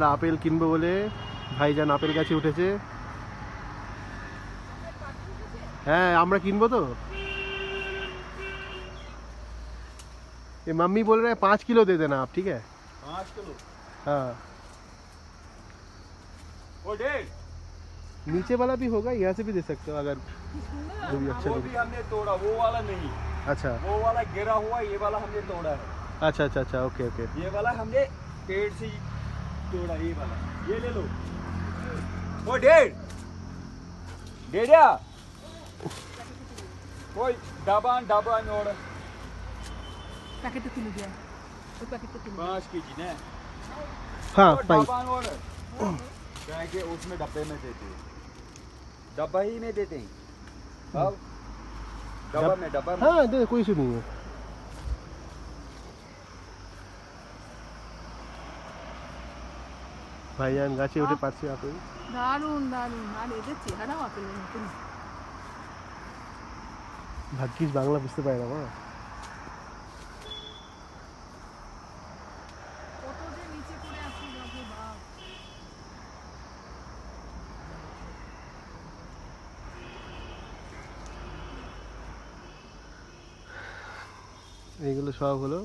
Apple কিনবো বলে ভাইজান আপেল গাছে উঠেছে। হ্যাঁ আমরা কিनबो तो ये मम्मी बोल रहे हैं 5 किलो दे देना आप, ठीक है? 5 किलो। हाँ वो 1.5 नीचे वाला भी होगा, यहाँ से भी दे सकते हो अगर जो भी अच्छा वो लगे। भी हमने तोड़ा, वो वाला नहीं। अच्छा वो वाला गिरा हुआ, ये वाला हमने तोड़ा है। अच्छा अच्छा अच्छा ओके ओके। ये वाला हमने पेड़ से ही तोड़ा, ये वाला ये ले लो। वो 1.5 या कोई डबा में और पैकेट किलो दिया वो पैकेट किलो 5 केजी ना। हाँ वो भाई डबा में और क्या है कि उसमें डब्बे में देते हैं, डब्बा ही में देते हैं। अब डब्बा में हाँ दे कोई इशू नहीं है। ভাইজান গাছে উঠে পারছে আপেল। দারুন দারুন আর এদের চেহারাও আপেলের মতন। ভাগ্যিস বাংলা বুঝতে পারে না মা। কত যে নিচে পড়ে আছে বাবা বাপ। এইগুলো সব হলো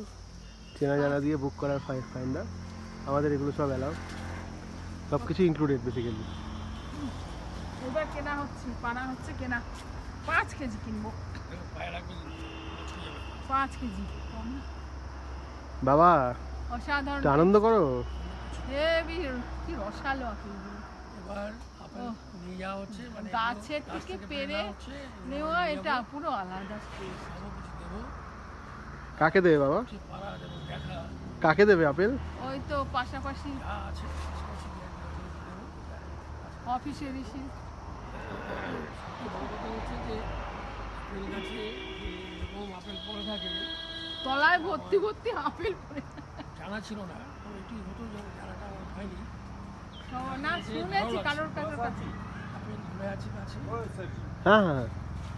চেনা জানা দিয়ে বুক করার ফাইন্ডার। আমাদের এগুলো সব অ্যালাউ, সব কিছু ইনক্লুডেড বেসিক্যালি। এবার কেনা হচ্ছে, পানা হচ্ছে কেনা। 5 কেজি কিনবো, 5 কেজি। বাবা অসাধারণ একটু আনন্দ করো। হেভি, কি রসালো আপেলগুলো। এবার আপেল নিয়ে যাওয়া হচ্ছে, মানে গাছের থেকে পেরে নেওয়া, এটা পুরো আলাদা। সব কিছু দেবো, কাকে দেবে বাবা? পাড়া দেবো, দেখা কাকে দেবে আপেল? ওই তো পাশাপাশি যা আছে আশেপাশে দেবো। অফিসের ইসে। বড় কথা হচ্ছে যে আপেল গাছে এরকম আপেল পড়ে থাকে, তলায় ভর্তি ভর্তি আপেল পড়ে। জানা ছিল না, এটি হতো জানাটা আমার হয়নি। না শুনেছি কারোর কাছে। আপেল ধরে আছে গাছে। वो सर হ্যাঁ হ্যাঁ